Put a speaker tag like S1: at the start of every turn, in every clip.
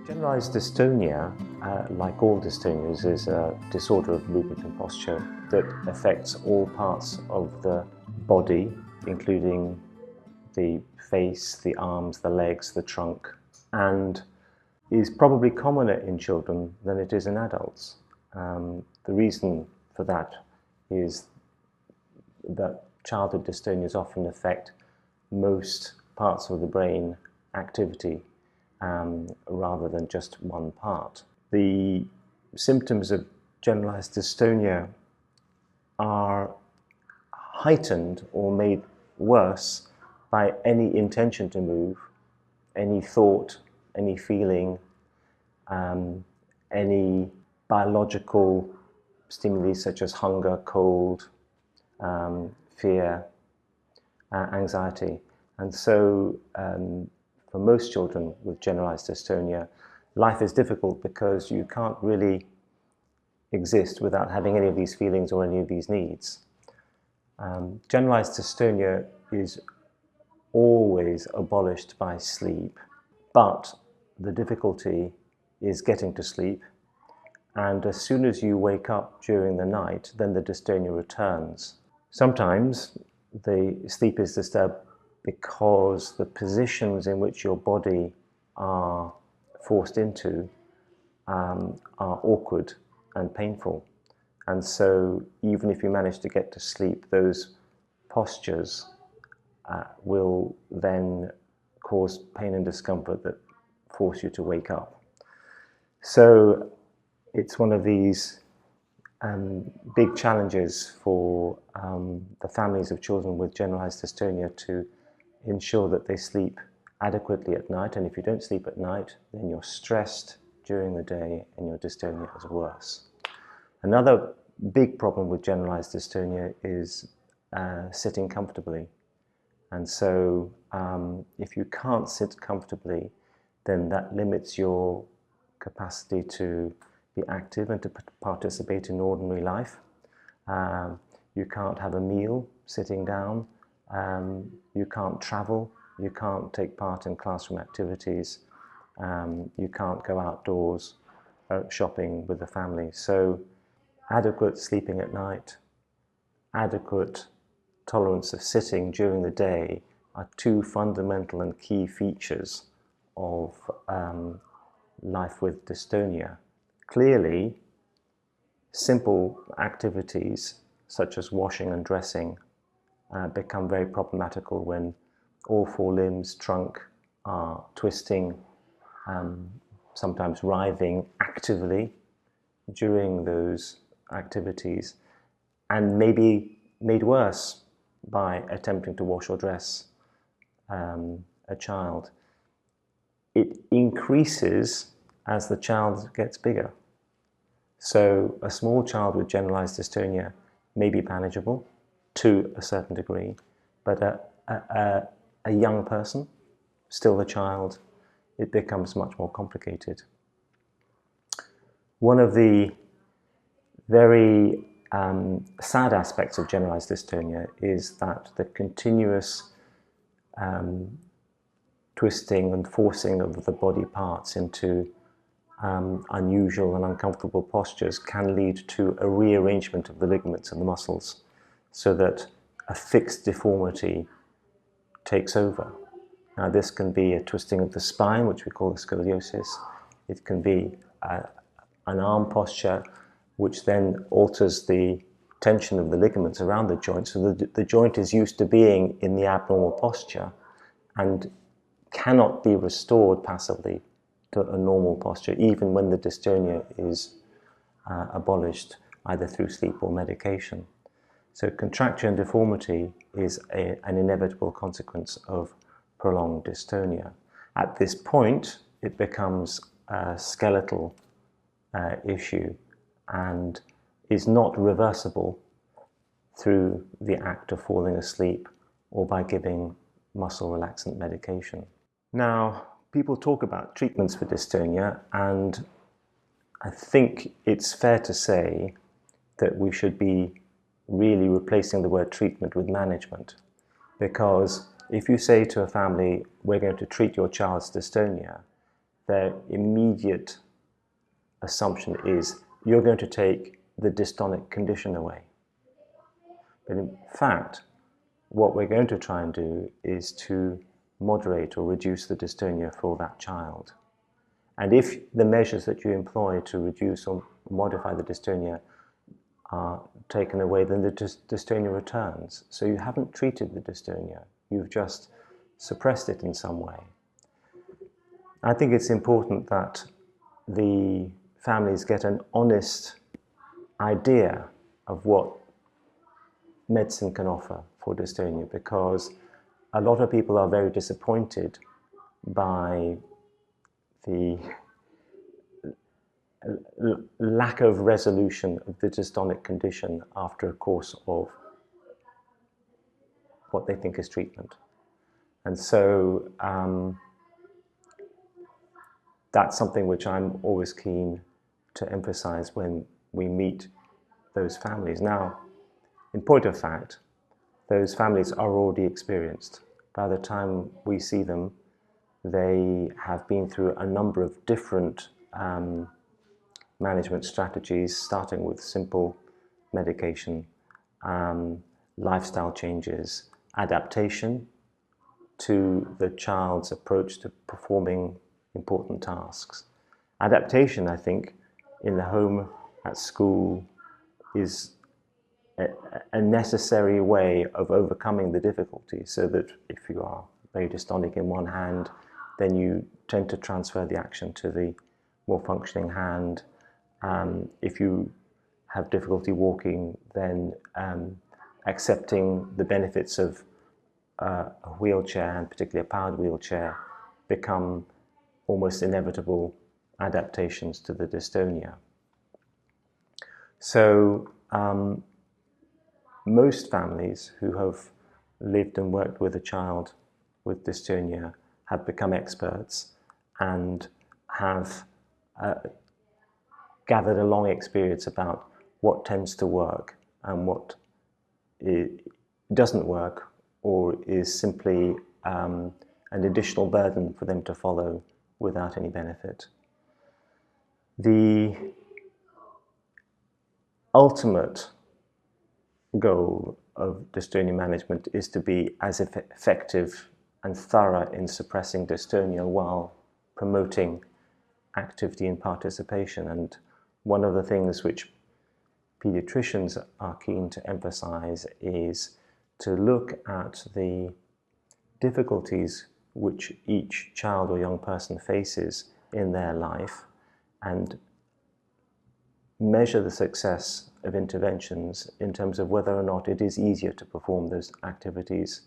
S1: Generalized dystonia, like all dystonias, is a disorder of movement and posture that affects all parts of the body, including the face, the arms, the legs, the trunk, and is probably commoner in children than it is in adults. The reason for that is that childhood dystonias often affect most parts of the brain activity rather than just one part. The symptoms of generalized dystonia are heightened or made worse by any intention to move, any thought, any feeling, any biological stimuli such as hunger, cold, fear, anxiety. And so for most children with generalized dystonia, life is difficult because you can't really exist without having any of these feelings or any of these needs. Generalized dystonia is always abolished by sleep, but the difficulty is getting to sleep, and as soon as you wake up during the night, then the dystonia returns. Sometimes the sleep is disturbed because the positions in which your body are forced into are awkward and painful. And so even if you manage to get to sleep, those postures will then cause pain and discomfort that force you to wake up. So it's one of these big challenges for the families of children with generalized dystonia to ensure that they sleep adequately at night. And if you don't sleep at night, then you're stressed during the day and your dystonia is worse. Another big problem with generalized dystonia is sitting comfortably. And so if you can't sit comfortably, then that limits your capacity to be active and to participate in ordinary life. You can't have a meal sitting down. You can't travel. You can't take part in classroom activities. You can't go outdoors shopping with the family. So adequate sleeping at night, adequate tolerance of sitting during the day are two fundamental and key features of life with dystonia. Clearly, simple activities such as washing and dressing become very problematical when all four limbs, trunk, are twisting, sometimes writhing actively during those activities, and maybe made worse by attempting to wash or dress a child. It increases as the child gets bigger. So a small child with generalized dystonia may be manageable to a certain degree, but a young person, still a child, it becomes much more complicated. One of the very sad aspects of generalized dystonia is that the continuous twisting and forcing of the body parts into unusual and uncomfortable postures can lead to a rearrangement of the ligaments and the muscles so that a fixed deformity takes over. Now this can be a twisting of the spine, which we call the scoliosis. It can be an arm posture, which then alters the tension of the ligaments around the joint, so the joint is used to being in the abnormal posture and cannot be restored passively to a normal posture, even when the dystonia is abolished either through sleep or medication. So contracture and deformity is an inevitable consequence of prolonged dystonia. At this point, it becomes a skeletal issue and is not reversible through the act of falling asleep or by giving muscle relaxant medication. Now, people talk about treatments for dystonia, and I think it's fair to say that we should be really replacing the word treatment with management, because if you say to a family, we're going to treat your child's dystonia, their immediate assumption is you're going to take the dystonic condition away. But in fact, what we're going to try and do is to moderate or reduce the dystonia for that child. And if the measures that you employ to reduce or modify the dystonia are taken away, then the dystonia returns. So you haven't treated the dystonia, you've just suppressed it in some way. I think it's important that the families get an honest idea of what medicine can offer for dystonia, because a lot of people are very disappointed by the lack of resolution of the dystonic condition after a course of what they think is treatment. And so that's something which I'm always keen to emphasize when we meet those families. Now, in point of fact, those families are already experienced. By the time we see them, they have been through a number of different management strategies, starting with simple medication, lifestyle changes, adaptation to the child's approach to performing important tasks. Adaptation, I think, in the home, at school, is a necessary way of overcoming the difficulty, so that if you are very dystonic in one hand, then you tend to transfer the action to the more functioning hand. If you have difficulty walking, then accepting the benefits of a wheelchair, and particularly a powered wheelchair, become almost inevitable adaptations to the dystonia. So most families who have lived and worked with a child with dystonia have become experts and have gathered a long experience about what tends to work and what doesn't work, or is simply an additional burden for them to follow without any benefit. The ultimate goal of dystonia management is to be as effective and thorough in suppressing dystonia while promoting activity and participation. And one of the things which pediatricians are keen to emphasize is to look at the difficulties which each child or young person faces in their life and measure the success of interventions in terms of whether or not it is easier to perform those activities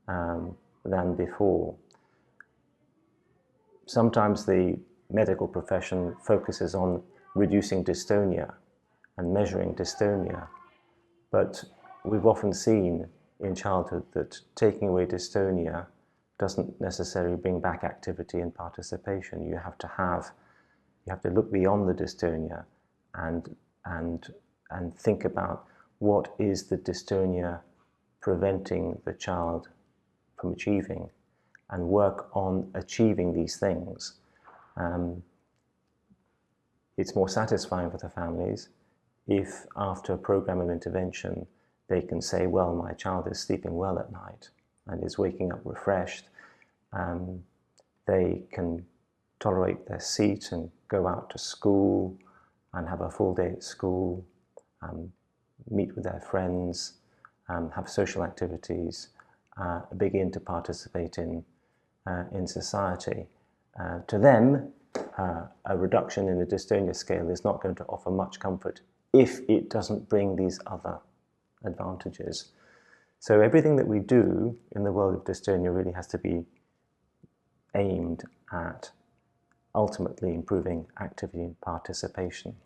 S1: than before. Sometimes the medical profession focuses on reducing dystonia and measuring dystonia, but we've often seen in childhood that taking away dystonia doesn't necessarily bring back activity and participation. You have to look beyond the dystonia and think about what is the dystonia preventing the child from achieving, and work on achieving these things. It's more satisfying for the families if after a program of intervention they can say, well, my child is sleeping well at night and is waking up refreshed. They can tolerate their seat and go out to school and have a full day at school, meet with their friends, have social activities, begin to participate in society. To them, a reduction in the dystonia scale is not going to offer much comfort if it doesn't bring these other advantages. So everything that we do in the world of dystonia really has to be aimed at ultimately improving activity and participation.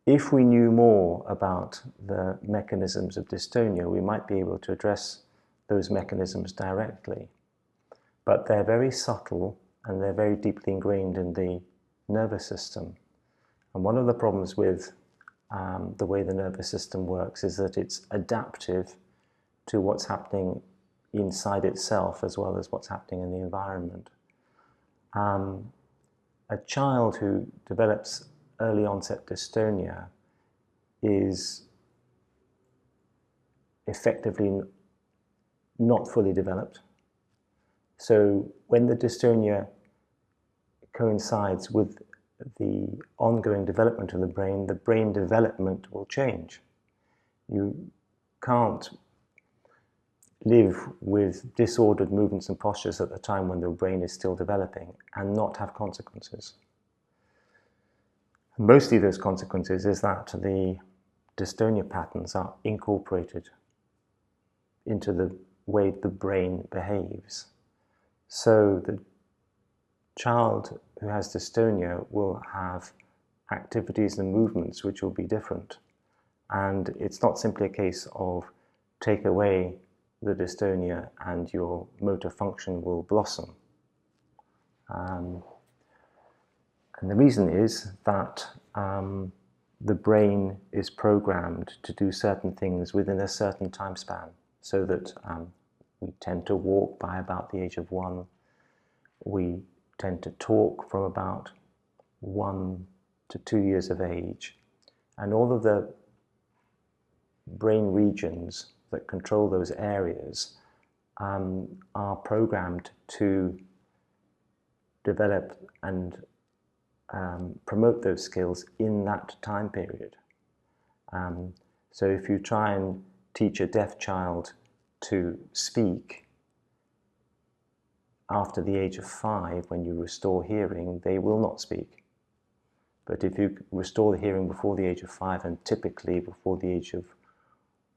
S1: If we knew more about the mechanisms of dystonia, we might be able to address those mechanisms directly. But they're very subtle and they're very deeply ingrained in the nervous system. And one of the problems with the way the nervous system works is that it's adaptive to what's happening inside itself as well as what's happening in the environment. A child who develops early onset dystonia is effectively not fully developed. So when the dystonia coincides with the ongoing development of the brain development will change. You can't live with disordered movements and postures at the time when the brain is still developing and not have consequences. And mostly those consequences is that the dystonia patterns are incorporated into the way the brain behaves. So the child who has dystonia will have activities and movements which will be different. And it's not simply a case of take away the dystonia and your motor function will blossom. And the reason is that the brain is programmed to do certain things within a certain time span, so that we tend to walk by about the age of 1. We tend to talk from about 1 to 2 years of age. And all of the brain regions that control those areas are programmed to develop and promote those skills in that time period. So if you try and teach a deaf child to speak after the age of 5, when you restore hearing, they will not speak. But if you restore the hearing before the age of 5, and typically before the age of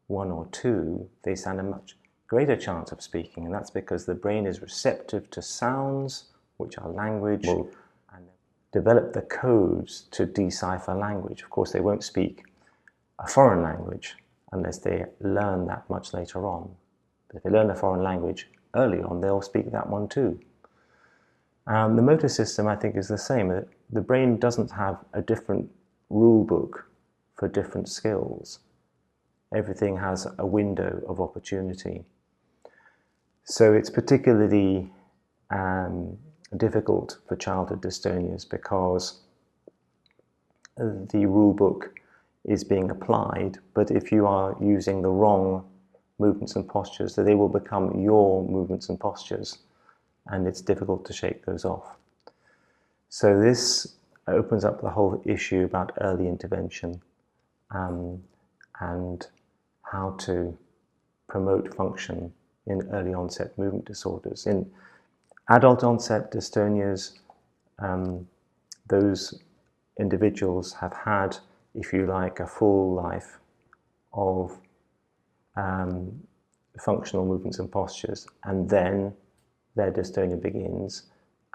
S1: 1 or 2, they stand a much greater chance of speaking, and that's because the brain is receptive to sounds, which are language, and develop the codes to decipher language. Of course, they won't speak a foreign language unless they learn that much later on. But if they learn a foreign language early on, they'll speak that one too. The motor system, I think, is the same. The brain doesn't have a different rule book for different skills. Everything has a window of opportunity. So it's particularly difficult for childhood dystonias because the rule book is being applied, but if you are using the wrong movements and postures, they will become your movements and postures, and it's difficult to shake those off. So this opens up the whole issue about early intervention and how to promote function in early onset movement disorders. In adult onset dystonias, those individuals have had, if you like, a full life of functional movements and postures, and then their dystonia begins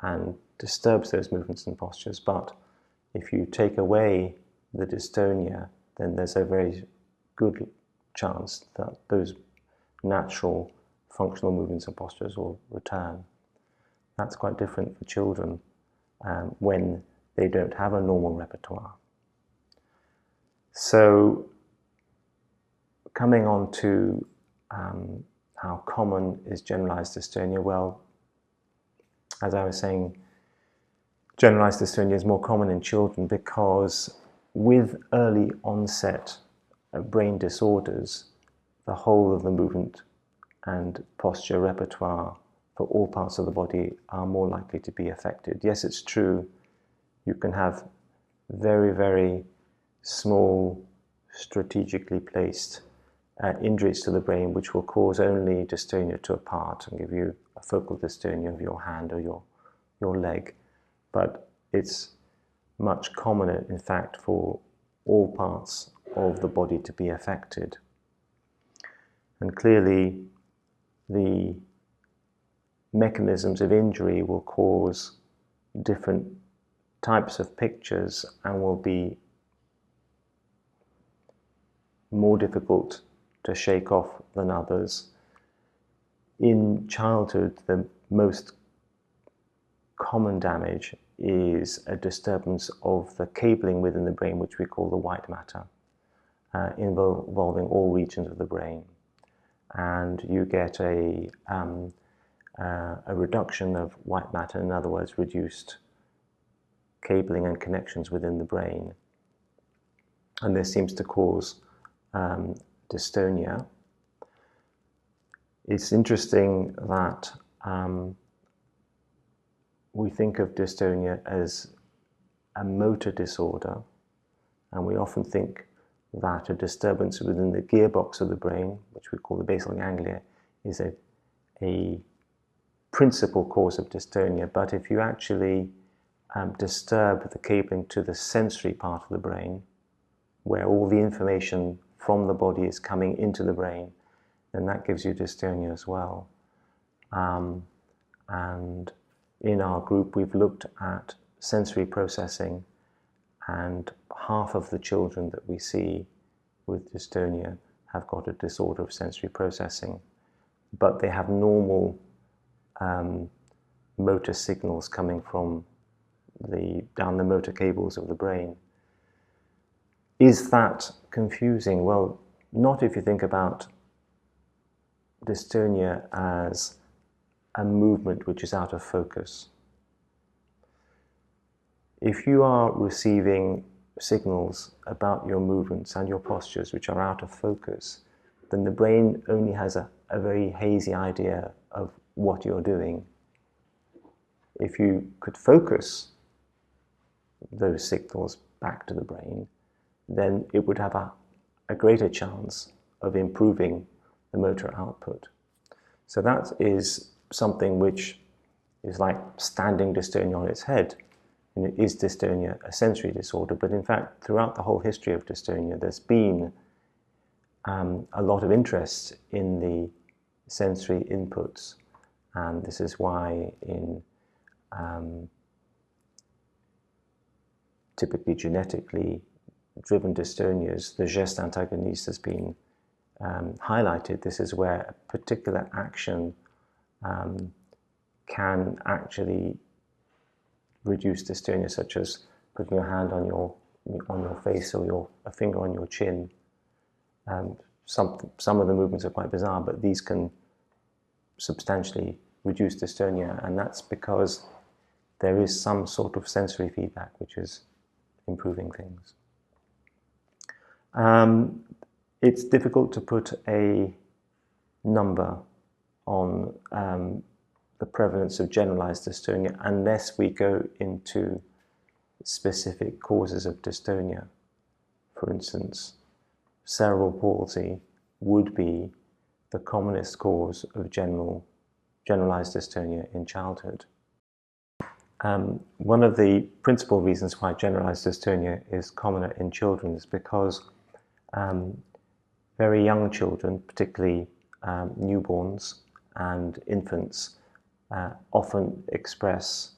S1: and disturbs those movements and postures. But if you take away the dystonia, then there's a very good chance that those natural functional movements and postures will return. That's quite different for children when they don't have a normal repertoire. So coming on to how common is generalized dystonia, well, as I was saying, generalized dystonia is more common in children because with early onset brain disorders, the whole of the movement and posture repertoire for all parts of the body are more likely to be affected. Yes, it's true, you can have very, very small, strategically placed injuries to the brain which will cause only dystonia to a part and give you a focal dystonia of your hand or your leg. But it's much commoner, in fact, for all parts of the body to be affected. And clearly, the mechanisms of injury will cause different types of pictures and will be more difficult to shake off than others. In childhood, the most common damage is a disturbance of the cabling within the brain, which we call the white matter, involving all regions of the brain. And you get a a reduction of white matter, in other words, reduced cabling and connections within the brain. And this seems to cause dystonia. It's interesting that we think of dystonia as a motor disorder, and we often think that a disturbance within the gearbox of the brain, which we call the basal ganglia, is a principal cause of dystonia. But if you actually disturb the cabling to the sensory part of the brain, where all the information from the body is coming into the brain, then that gives you dystonia as well. And in our group, we've looked at sensory processing, and half of the children that we see with dystonia have got a disorder of sensory processing, but they have normal motor signals coming from down the motor cables of the brain. Is that confusing? Well, not if you think about dystonia as a movement which is out of focus. If you are receiving signals about your movements and your postures which are out of focus, then the brain only has a very hazy idea of what you're doing. If you could focus those signals back to the brain, then it would have a greater chance of improving the motor output. So that is something which is like standing dystonia on its head. And is dystonia a sensory disorder? But in fact, throughout the whole history of dystonia, there's been a lot of interest in the sensory inputs. And this is why in typically genetically driven dystonias, the geste antagoniste has been highlighted. This is where a particular action can actually reduce dystonia, such as putting your hand on your face or a finger on your chin. Some of the movements are quite bizarre, but these can substantially reduce dystonia, and that's because there is some sort of sensory feedback which is improving things. It's difficult to put a number on the prevalence of generalized dystonia unless we go into specific causes of dystonia. For instance, cerebral palsy would be the commonest cause of generalized dystonia in childhood. One of the principal reasons why generalized dystonia is commoner in children is because very young children, particularly newborns and infants, often express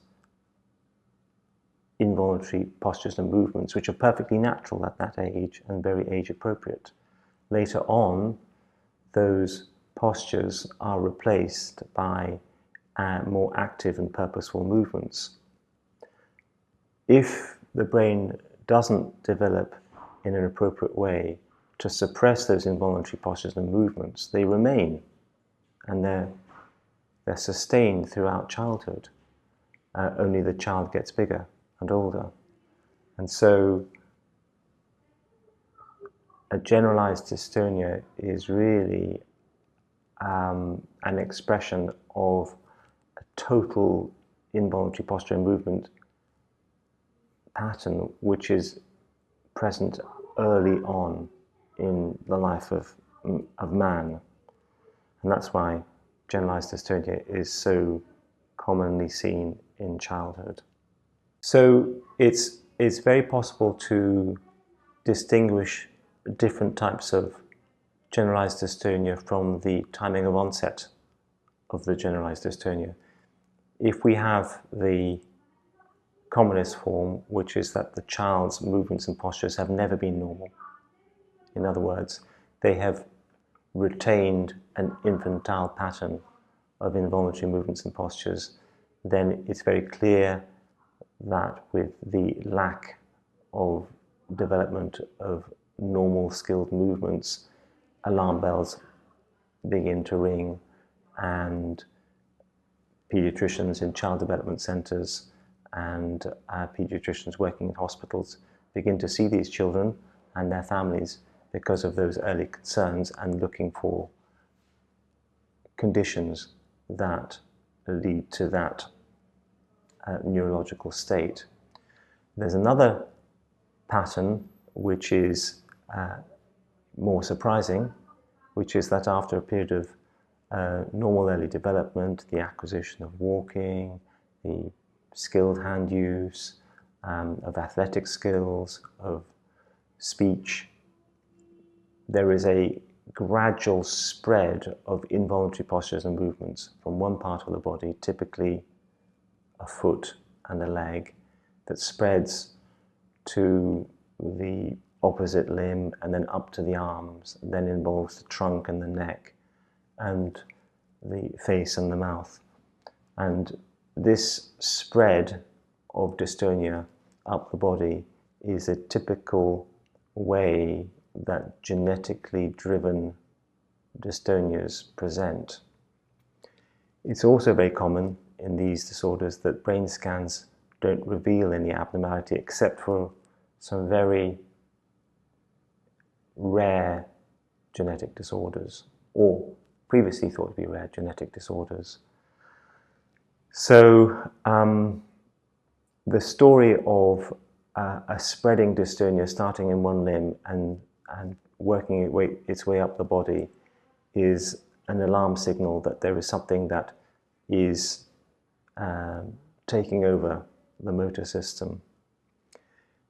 S1: involuntary postures and movements which are perfectly natural at that age and very age appropriate. Later on, those postures are replaced by more active and purposeful movements. If the brain doesn't develop in an appropriate way to suppress those involuntary postures and movements, they remain, and they're sustained throughout childhood. Only the child gets bigger and older. And so a generalized dystonia is really an expression of a total involuntary posture and movement pattern which is present early on in the life of man. And that's why generalized dystonia is so commonly seen in childhood. So it's very possible to distinguish different types of generalized dystonia from the timing of onset of the generalized dystonia. If we have the commonest form, which is that the child's movements and postures have never been normal. In other words, they have retained an infantile pattern of involuntary movements and postures, then it's very clear that with the lack of development of normal skilled movements, alarm bells begin to ring and pediatricians in child development centres and pediatricians working in hospitals begin to see these children and their families because of those early concerns and looking for conditions that lead to that neurological state. There's another pattern which is more surprising, which is that after a period of normal early development, the acquisition of walking, the skilled hand use, of athletic skills, of speech, there is a gradual spread of involuntary postures and movements from one part of the body, typically a foot and a leg, that spreads to the opposite limb and then up to the arms, and then involves the trunk and the neck and the face and the mouth. And this spread of dystonia up the body is a typical way that genetically driven dystonias present. It's also very common in these disorders that brain scans don't reveal any abnormality except for some very rare genetic disorders, or previously thought to be rare genetic disorders. So the story of a spreading dystonia starting in one limb and working its way up the body is an alarm signal that there is something that is taking over the motor system.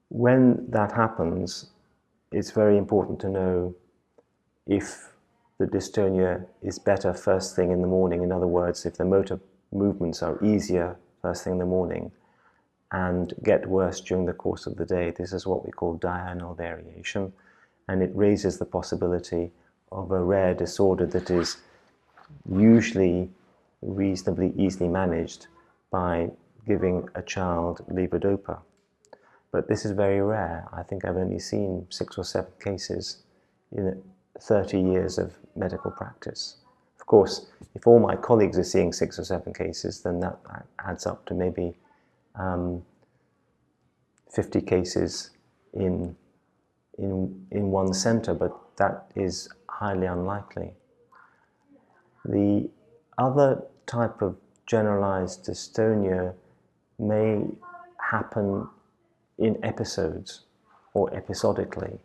S1: When that happens, it's very important to know if the dystonia is better first thing in the morning. In other words, if the motor movements are easier first thing in the morning and get worse during the course of the day. This is what we call diurnal variation, and it raises the possibility of a rare disorder that is usually reasonably easily managed by giving a child levodopa. But this is very rare. I think I've only seen 6 or 7 cases in 30 years of medical practice. Of course, if all my colleagues are seeing 6 or 7 cases, then that adds up to maybe 50 cases in one centre, but that is highly unlikely. The other type of generalized dystonia may happen in episodes or episodically.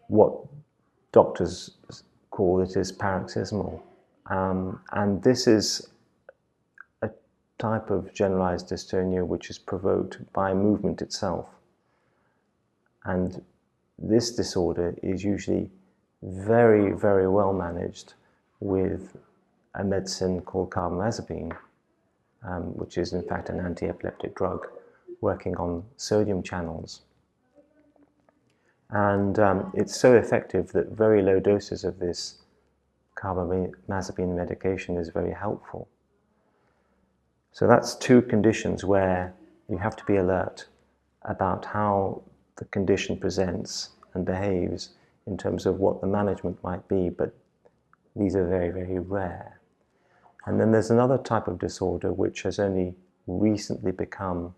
S1: What doctors call it is paroxysmal, and this is a type of generalized dystonia which is provoked by movement itself. And this disorder is usually very, very well managed with a medicine called carbamazepine, which is in fact an anti-epileptic drug working on sodium channels. And it's so effective that very low doses of this carbamazepine medication is very helpful. So that's 2 conditions where you have to be alert about how the condition presents and behaves in terms of what the management might be, but these are very, very rare. And then there's another type of disorder which has only recently become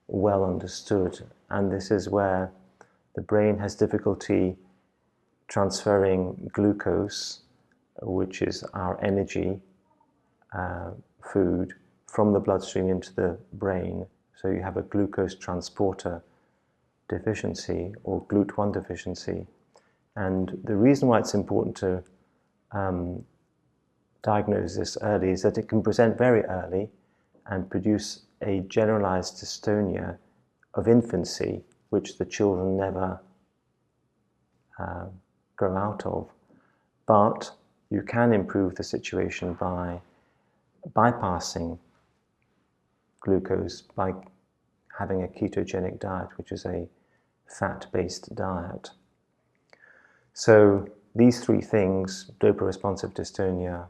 S1: well understood, and this is where the brain has difficulty transferring glucose, which is our energy food, from the bloodstream into the brain. So you have a glucose transporter deficiency or GLUT1 deficiency. And the reason why it's important to diagnose this early is that it can present very early and produce a generalized dystonia of infancy, which the children never grow out of. But you can improve the situation by bypassing glucose, by having a ketogenic diet, which is a fat-based diet. So these 3 things, dopa-responsive dystonia,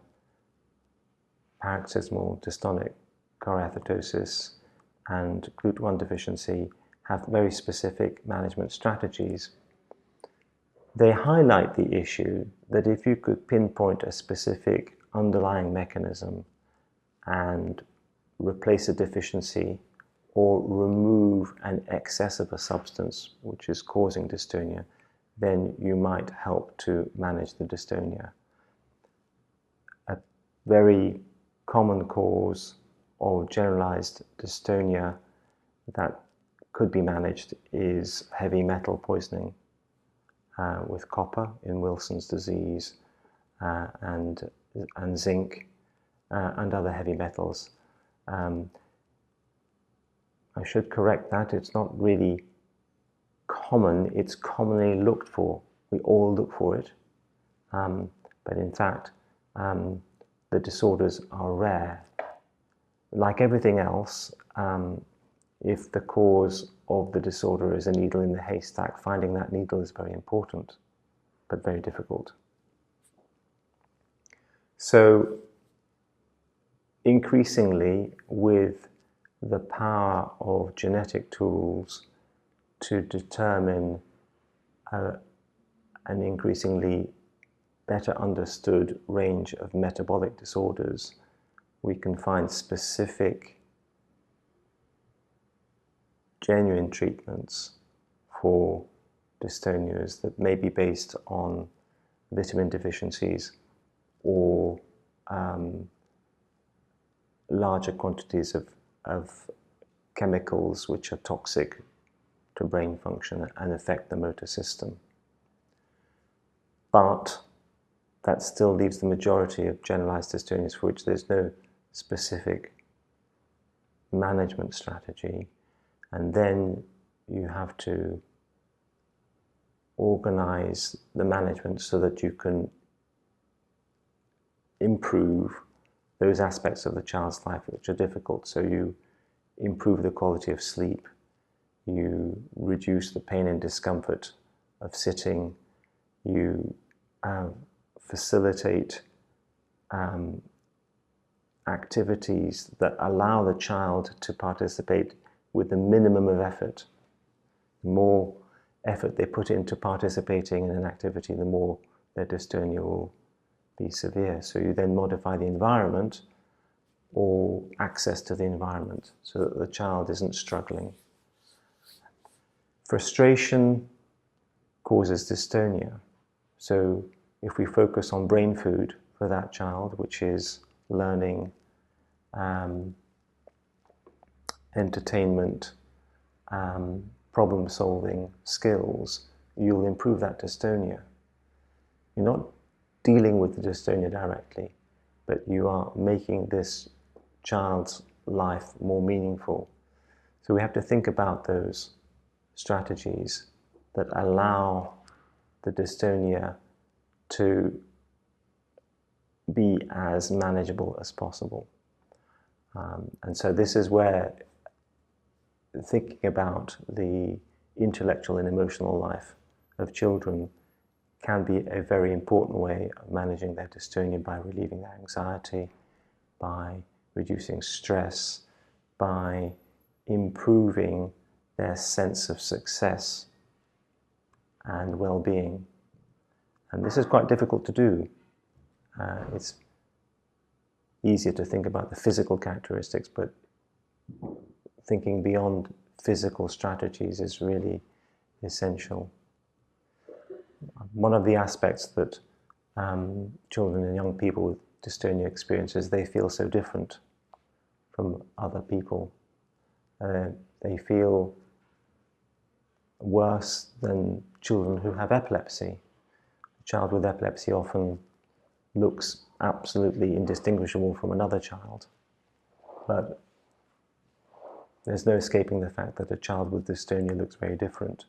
S1: paroxysmal dystonic choreathotosis, and GLUT1 deficiency, have very specific management strategies. They highlight the issue that if you could pinpoint a specific underlying mechanism and replace a deficiency or remove an excess of a substance which is causing dystonia, then you might help to manage the dystonia. A very common cause of generalized dystonia that could be managed is heavy metal poisoning with copper in Wilson's disease and zinc and other heavy metals. I should correct that, it's not really common, it's commonly looked for. We all look for it, but in fact the disorders are rare. Like everything else, if the cause of the disorder is a needle in the haystack, finding that needle is very important, but very difficult. So increasingly, with the power of genetic tools to determine an increasingly better understood range of metabolic disorders, we can find specific, genuine treatments for dystonias that may be based on vitamin deficiencies or larger quantities of chemicals which are toxic to brain function and affect the motor system. But that still leaves the majority of generalized dystonias for which there's no specific management strategy, and then you have to organize the management so that you can improve those aspects of the child's life which are difficult. So you improve the quality of sleep, you reduce the pain and discomfort of sitting, you facilitate activities that allow the child to participate with the minimum of effort. The more effort they put into participating in an activity, the more their dystonia will be severe. So you then modify the environment or access to the environment so that the child isn't struggling. Frustration causes dystonia. So if we focus on brain food for that child, which is learning, entertainment, problem-solving skills, you'll improve that dystonia. You're not dealing with the dystonia directly, but you are making this child's life more meaningful. So we have to think about those strategies that allow the dystonia to be as manageable as possible. And so this is where thinking about the intellectual and emotional life of children can be a very important way of managing their dystonia, by relieving their anxiety, by reducing stress, by improving their sense of success and well-being. And this is quite difficult to do. It's easier to think about the physical characteristics, but thinking beyond physical strategies is really essential. One of the aspects that children and young people with dystonia experience is they feel so different from other people. They feel worse than children who have epilepsy. A child with epilepsy often looks absolutely indistinguishable from another child, but there's no escaping the fact that a child with dystonia looks very different.